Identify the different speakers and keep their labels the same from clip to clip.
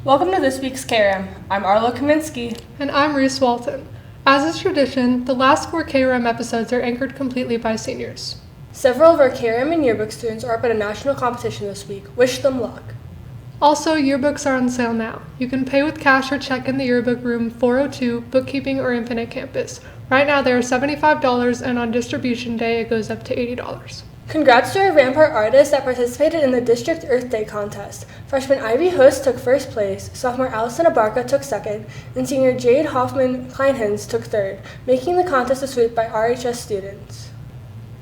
Speaker 1: Welcome to this week's Kram. I'm Arlo Kaminsky.
Speaker 2: And I'm Reese Walton. As is tradition, the last 4 Kram episodes are anchored completely by seniors.
Speaker 1: Several of our Kram and yearbook students are up at a national competition this week. Wish them luck.
Speaker 2: Also, yearbooks are on sale now. You can pay with cash or check in the yearbook room 402, Bookkeeping or Infinite Campus. Right now they are $75, and on distribution day it goes up to $80.
Speaker 1: Congrats to our Rampart artists that participated in the District Earth Day contest. Freshman Ivy Host took first place, sophomore Allison Abarca took second, and senior Jade Hoffman Kleinhans took third, making the contest a sweep by RHS students.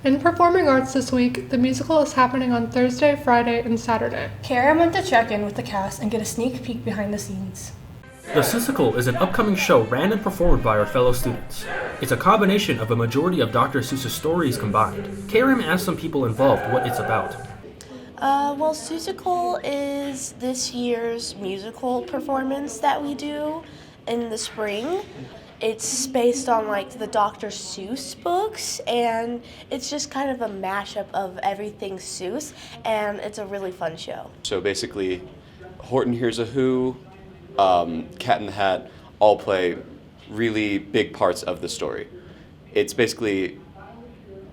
Speaker 2: In performing arts this week, the musical is happening on Thursday, Friday, and Saturday.
Speaker 1: Karen went to check in with the cast and get a sneak peek behind the scenes.
Speaker 3: The Seussical is an upcoming show ran and performed by our fellow students. It's a combination of a majority of Dr. Seuss's stories combined. Kram asked some people involved what it's about.
Speaker 4: Well, Seussical is this year's musical performance that we do in the spring. It's based on the Dr. Seuss books, and it's just kind of a mashup of everything Seuss, and it's a really fun show.
Speaker 5: So basically, Horton Hears a Who, Cat in the Hat all play really big parts of the story. It's basically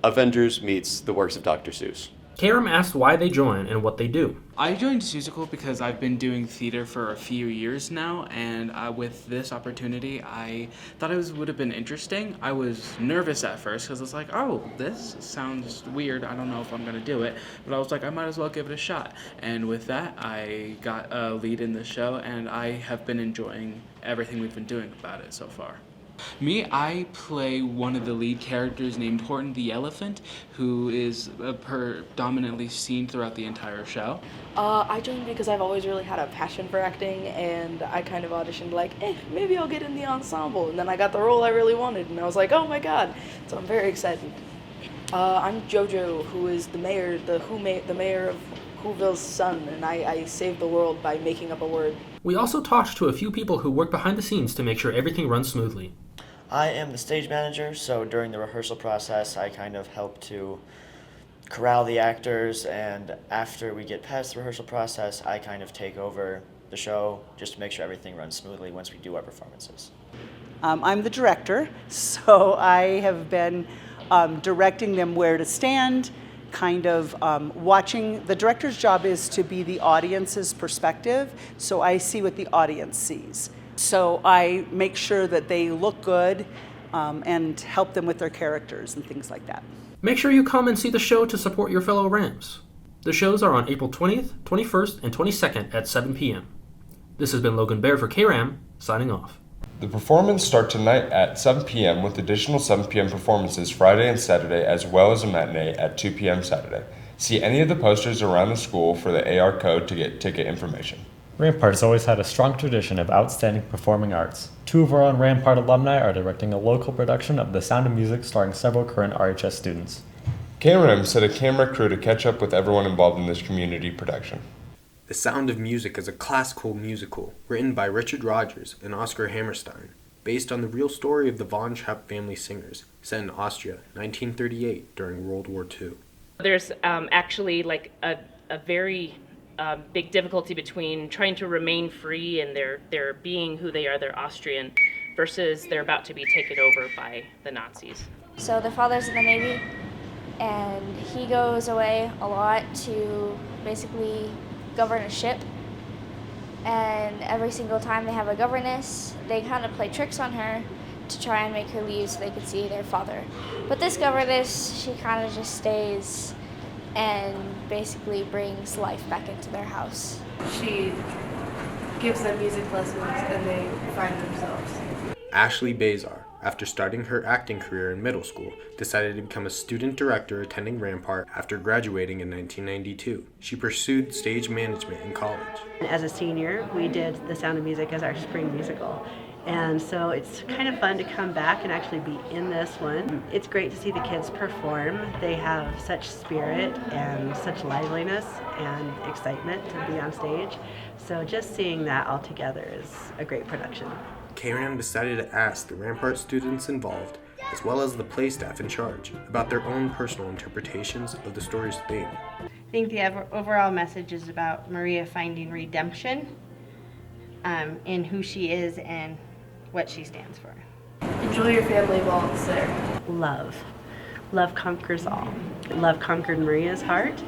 Speaker 5: Avengers meets the works of Dr. Seuss.
Speaker 3: Kram asked why they join and what they do.
Speaker 6: I joined Seussical because I've been doing theater for a few years now, and with this opportunity, I thought it would have been interesting. I was nervous at first because I was like, oh, this sounds weird. I don't know if I'm going to do it. But I was like, I might as well give it a shot. And with that, I got a lead in the show, and I have been enjoying everything we've been doing about it so far. Me, I play one of the lead characters named Horton the Elephant, who is predominantly seen throughout the entire show.
Speaker 7: I joined because I've always really had a passion for acting, and I kind of auditioned maybe I'll get in the ensemble, and then I got the role I really wanted, and I was like, oh my god, so I'm very excited. I'm Jojo, who is the mayor, the mayor of Whoville's son, and I save the world by making up a word.
Speaker 3: We also talked to a few people who work behind the scenes to make sure everything runs smoothly.
Speaker 8: I am the stage manager, so during the rehearsal process, I kind of help to corral the actors, and after we get past the rehearsal process, I kind of take over the show just to make sure everything runs smoothly once we do our performances.
Speaker 9: I'm the director, so I have been directing them where to stand, kind of watching. The director's job is to be the audience's perspective, so I see what the audience sees. So I make sure that they look good and help them with their characters and things like that.
Speaker 3: Make sure you come and see the show to support your fellow Rams. The shows are on April 20th, 21st, and 22nd at 7 p.m. This has been Logan Baird for KRAM, signing off.
Speaker 10: The performance starts tonight at 7 p.m. with additional 7 p.m. performances Friday and Saturday, as well as a matinee at 2 p.m. Saturday. See any of the posters around the school for the AR code to get ticket information.
Speaker 11: Rampart has always had a strong tradition of outstanding performing arts. 2 of our own Rampart alumni are directing a local production of The Sound of Music starring several current RHS students.
Speaker 10: KRAM set a camera crew to catch up with everyone involved in this community production.
Speaker 12: The Sound of Music is a classical musical written by Richard Rogers and Oscar Hammerstein, based on the real story of the von Trapp family singers, set in Austria, 1938, during World War II.
Speaker 13: There's actually a very big difficulty between trying to remain free and their being who they are, they're Austrian, versus they're about to be taken over by the Nazis.
Speaker 14: So their father's in the Navy, and he goes away a lot to basically govern a ship, and every single time they have a governess, they kind of play tricks on her to try and make her leave so they could see their father. But this governess, she kind of just stays and basically brings life back into their house.
Speaker 7: She gives them music lessons, and they find themselves.
Speaker 12: Ashley Bazar, after starting her acting career in middle school, decided to become a student director attending Rampart after graduating in 1992. She pursued stage management in college.
Speaker 15: As a senior, we did The Sound of Music as our spring musical. And so it's kind of fun to come back and actually be in this one. It's great to see the kids perform. They have such spirit and such liveliness and excitement to be on stage. So just seeing that all together is a great production.
Speaker 12: KRAM decided to ask the Rampart students involved, as well as the play staff in charge, about their own personal interpretations of the story's theme.
Speaker 16: I think the overall message is about Maria finding redemption in who she is and what she stands for.
Speaker 7: Enjoy your family while it's there.
Speaker 15: Love. Love conquers all. Love conquered Maria's heart.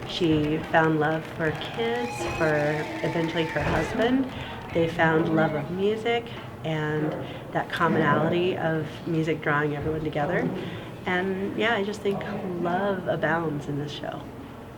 Speaker 15: She found love for kids, for eventually her husband. They found love of music and that commonality of music drawing everyone together. And yeah, I just think love abounds in this show.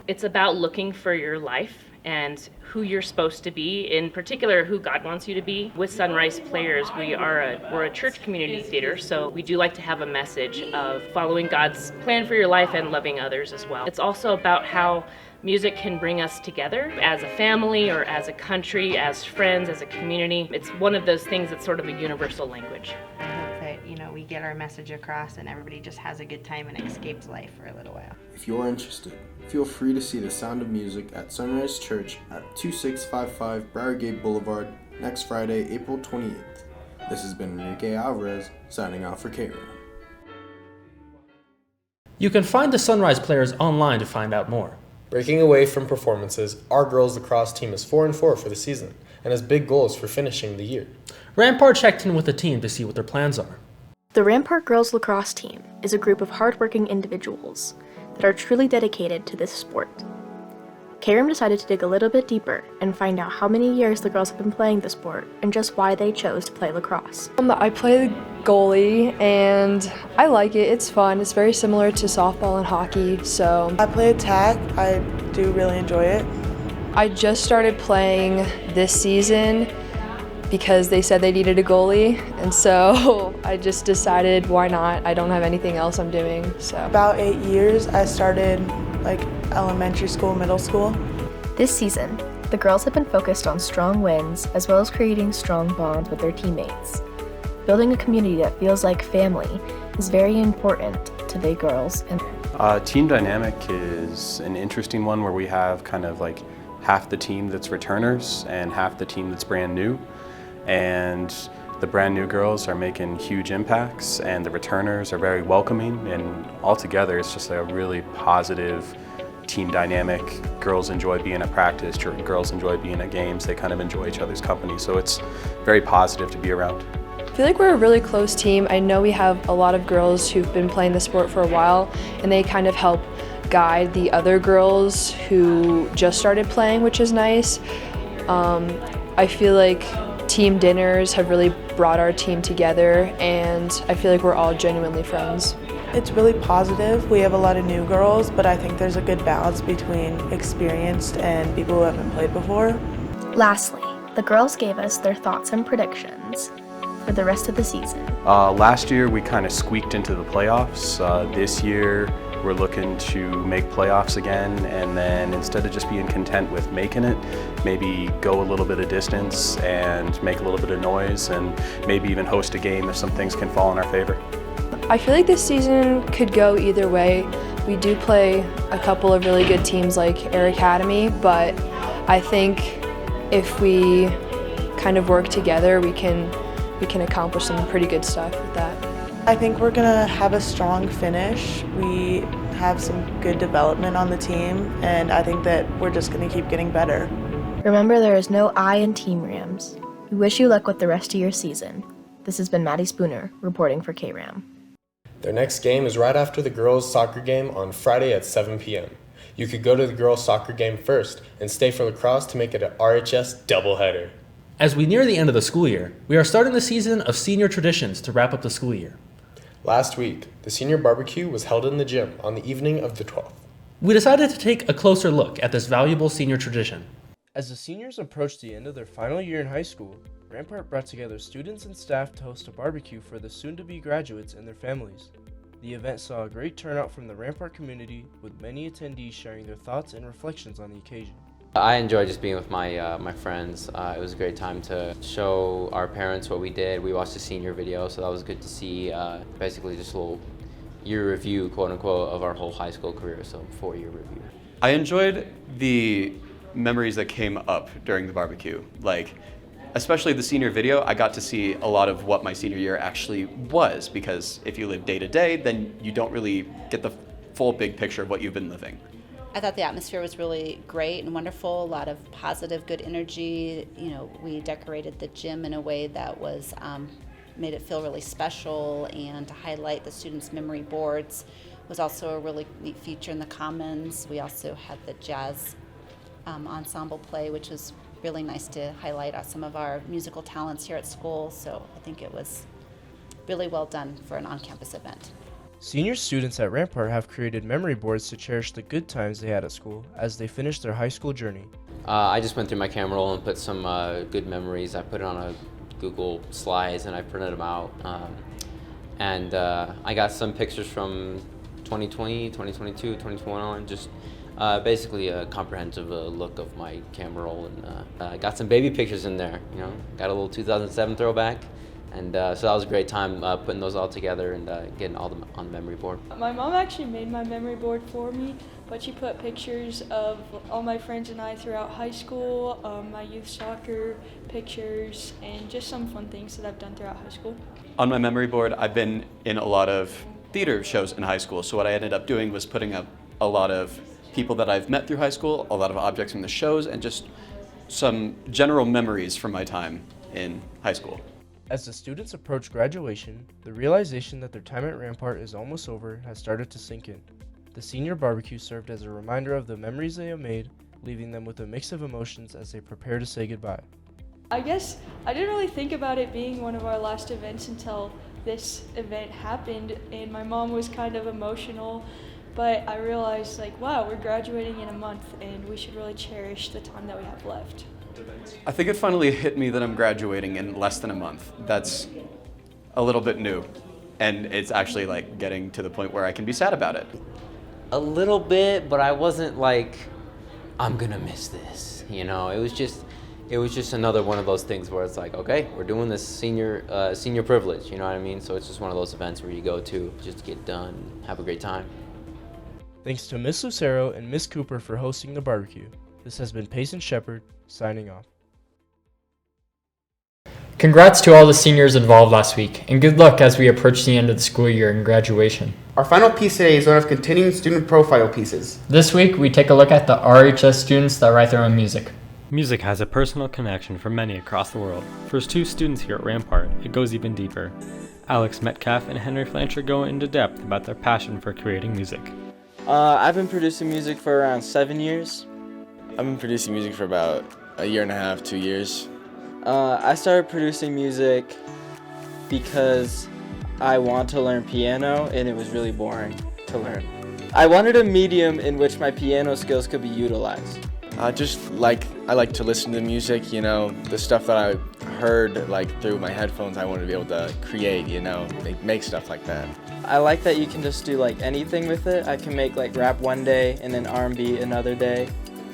Speaker 13: It's about looking for your life and who you're supposed to be, in particular who God wants you to be. With Sunrise Players, we're a church community theater, so we do like to have a message of following God's plan for your life and loving others as well. It's also about how music can bring us together as a family or as a country, as friends, as a community. It's one of those things that's sort of a universal language.
Speaker 16: I hope that, we get our message across and everybody just has a good time and escapes life for a little while.
Speaker 12: If you're interested, feel free to see The Sound of Music at Sunrise Church at 2655 Briargate Boulevard next Friday, April 28th. This has been Enrique Alvarez signing out for Kram.
Speaker 3: You can find the Sunrise Players online to find out more.
Speaker 17: Breaking away from performances, our girls lacrosse team is 4-4 for the season and has big goals for finishing the year.
Speaker 3: Rampart checked in with the team to see what their plans are.
Speaker 18: The Rampart Girls Lacrosse team is a group of hardworking individuals that are truly dedicated to this sport. Kram decided to dig a little bit deeper and find out how many years the girls have been playing the sport and just why they chose to play lacrosse.
Speaker 19: I play the goalie and I like it. It's fun. It's very similar to softball and hockey. So
Speaker 20: I play attack. I do really enjoy it.
Speaker 19: I just started playing this season because they said they needed a goalie, and so I just decided why not. I don't have anything else I'm doing. So
Speaker 20: about 8 years. I started elementary school, middle school.
Speaker 18: This season, the girls have been focused on strong wins as well as creating strong bonds with their teammates. Building a community that feels like family is very important to the girls.
Speaker 21: Team dynamic is an interesting one where we have kind of half the team that's returners and half the team that's brand new. And the brand new girls are making huge impacts and the returners are very welcoming, and altogether it's just a really positive team dynamic. Girls enjoy being at practice, girls enjoy being at games, they kind of enjoy each other's company, so it's very positive to be around.
Speaker 19: I feel like we're a really close team. I know we have a lot of girls who've been playing the sport for a while, and they kind of help guide the other girls who just started playing, which is nice. I feel like team dinners have really brought our team together, and I feel like we're all genuinely friends.
Speaker 20: It's really positive. We have a lot of new girls, but I think there's a good balance between experienced and people who haven't played before.
Speaker 18: Lastly, the girls gave us their thoughts and predictions for the rest of the season.
Speaker 21: Last year we kind of squeaked into the playoffs. This year we're looking to make playoffs again, and then instead of just being content with making it, maybe go a little bit of distance and make a little bit of noise and maybe even host a game if some things can fall in our favor.
Speaker 19: I feel like this season could go either way. We do play a couple of really good teams like Air Academy, but I think if we kind of work together, we can accomplish some pretty good stuff with that.
Speaker 20: I think we're gonna have a strong finish. We have some good development on the team, and I think that we're just gonna keep getting better.
Speaker 18: Remember, there is no I in Team Rams. We wish you luck with the rest of your season. This has been Maddie Spooner reporting for KRAM.
Speaker 17: Their next game is right after the girls' soccer game on Friday at 7 p.m. You could go to the girls' soccer game first and stay for lacrosse to make it an RHS doubleheader.
Speaker 3: As we near the end of the school year, we are starting the season of senior traditions to wrap up the school year.
Speaker 17: Last week, the Senior BBQ was held in the gym on the evening of the 12th.
Speaker 3: We decided to take a closer look at this valuable senior tradition.
Speaker 22: As the seniors approached the end of their final year in high school, Rampart brought together students and staff to host a barbecue for the soon-to-be graduates and their families. The event saw a great turnout from the Rampart community, with many attendees sharing their thoughts and reflections on the occasion.
Speaker 23: I enjoyed just being with my friends. It was a great time to show our parents what we did. We watched the senior video, so that was good to see. Basically just a little year review, quote unquote, of our whole high school career, so 4-year review.
Speaker 5: I enjoyed the memories that came up during the barbecue. Especially the senior video, I got to see a lot of what my senior year actually was, because if you live day to day, then you don't really get the full big picture of what you've been living.
Speaker 1: I thought the atmosphere was really great and wonderful, a lot of positive, good energy. You know, we decorated the gym in a way that was made it feel really special, and to highlight the students' memory boards was also a really neat feature in the Commons. We also had the jazz ensemble play, which was really nice to highlight some of our musical talents here at school. So I think it was really well done for an on-campus event.
Speaker 22: Senior students at Rampart have created memory boards to cherish the good times they had at school as they finish their high school journey.
Speaker 23: I just went through my camera roll and put some good memories. I put it on a Google Slides and I printed them out. I got some pictures from 2020, 2022, 2021, just basically a comprehensive look of my camera roll, and I got some baby pictures in there, you know, got a little 2007 throwback, and so that was a great time putting those all together and getting all them on the memory board.
Speaker 2: My mom actually made my memory board for me, but she put pictures of all my friends and I throughout high school, my youth soccer pictures, and just some fun things that I've done throughout high school.
Speaker 5: On my memory board, I've been in a lot of theater shows in high school, so what I ended up doing was putting up a lot of people that I've met through high school, a lot of objects from the shows, and just some general memories from my time in high school.
Speaker 22: As the students approach graduation, the realization that their time at Rampart is almost over has started to sink in. The Senior BBQ served as a reminder of the memories they have made, leaving them with a mix of emotions as they prepare to say goodbye.
Speaker 2: I guess I didn't really think about it being one of our last events until this event happened, and my mom was kind of emotional, but I realized, like, wow, we're graduating in a month and we should really cherish the time that we have left.
Speaker 5: I think it finally hit me that I'm graduating in less than a month. That's a little bit new, and it's actually like getting to the point where I can be sad about it.
Speaker 23: A little bit, but I wasn't like, I'm gonna miss this, you know. It was just another one of those things where it's like, okay, we're doing this senior privilege, you know what I mean? So it's just one of those events where you go to just get done, have a great time.
Speaker 22: Thanks to Miss Lucero and Miss Cooper for hosting the barbecue. This has been Payson Shepard, signing off.
Speaker 4: Congrats to all the seniors involved last week, and good luck as we approach the end of the school year and graduation.
Speaker 24: Our final piece today is one of continuing student profile pieces.
Speaker 4: This week, we take a look at the RHS students that write their own music.
Speaker 11: Music has a personal connection for many across the world. For 2 students here at Rampart, it goes even deeper. Alex Metcalf and Henry Flancher go into depth about their passion for creating music.
Speaker 25: I've been producing music for around 7 years.
Speaker 26: I've been producing music for about a year and a half, 2 years.
Speaker 25: I started producing music because I want to learn piano and it was really boring to learn. I wanted a medium in which my piano skills could be utilized.
Speaker 26: I like to listen to music, you know, the stuff that I heard like through my headphones. I wanted to be able to create, you know, make stuff like that.
Speaker 25: I like that you can just do like anything with it. I can make like rap one day and then R&B another day.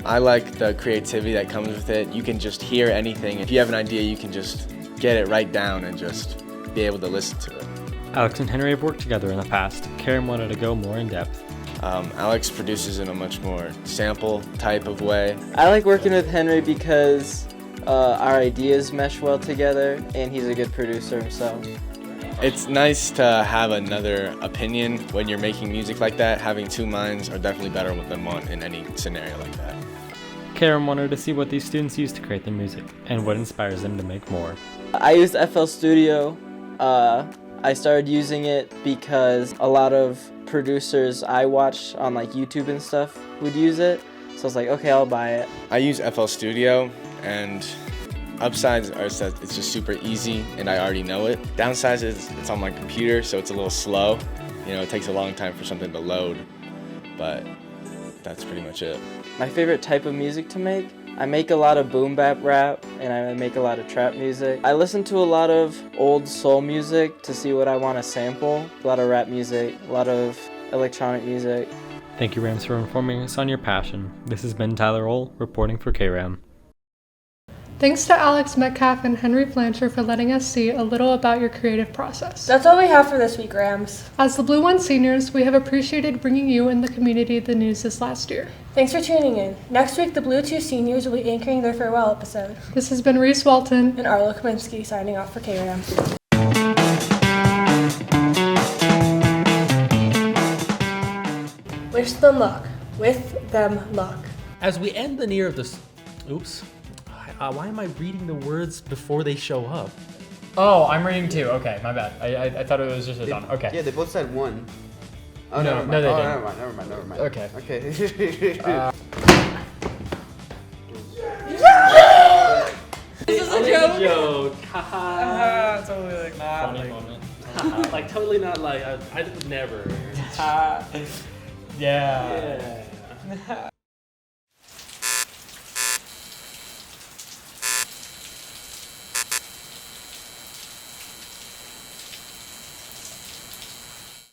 Speaker 26: I like the creativity that comes with it. You can just hear anything. If you have an idea, you can just get it right down and just be able to listen to it.
Speaker 11: Alex and Henry have worked together in the past. Karen wanted to go more in depth.
Speaker 26: Alex produces in a much more sample type of way.
Speaker 25: I like working with Henry because our ideas mesh well together and he's a good producer himself.
Speaker 26: It's nice to have another opinion when you're making music like that. Having 2 minds are definitely better than one in any scenario like that.
Speaker 11: Karen wanted to see what these students use to create their music and what inspires them to make more.
Speaker 25: I used FL Studio. I started using it because a lot of producers I watch on like YouTube and stuff would use it. So I was like, okay, I'll buy it.
Speaker 26: I use FL Studio, and upsides are that it's just super easy and I already know it. Downsides is it's on my computer, so it's a little slow. You know, it takes a long time for something to load, but that's pretty much it.
Speaker 25: My favorite type of music to make? I make a lot of boom bap rap and I make a lot of trap music. I listen to a lot of old soul music to see what I want to sample. A lot of rap music, a lot of electronic music.
Speaker 11: Thank you, Rams, for informing us on your passion. This has been Tyler Ohl, reporting for KRAM.
Speaker 27: Thanks to Alex Metcalf and Henry Flancher for letting us see a little about your creative process.
Speaker 28: That's all we have for this week, Rams.
Speaker 27: As the Blue One seniors, we have appreciated bringing you and the community the news this last year.
Speaker 28: Thanks for tuning in. Next week, the Blue 2 seniors will be anchoring their farewell episode.
Speaker 27: This has been Reese Walton
Speaker 28: and Arlo Kaminsky signing off for KRAM. Wish them luck. With them luck.
Speaker 3: As we end the near of this, oops, why am I reading the words before they show up?
Speaker 4: Oh, I'm reading too. Okay, my bad. I thought it was just a done. Okay.
Speaker 24: Yeah, they both said one. Oh,
Speaker 4: No,
Speaker 24: never mind.
Speaker 4: no, they
Speaker 24: oh,
Speaker 4: didn't.
Speaker 24: Never mind.
Speaker 4: Okay.
Speaker 24: Okay.
Speaker 6: This is a joke.
Speaker 3: Haha.
Speaker 6: Totally like not.
Speaker 3: Funny moment. Like totally not like I would never.
Speaker 4: Yeah.
Speaker 6: Yeah.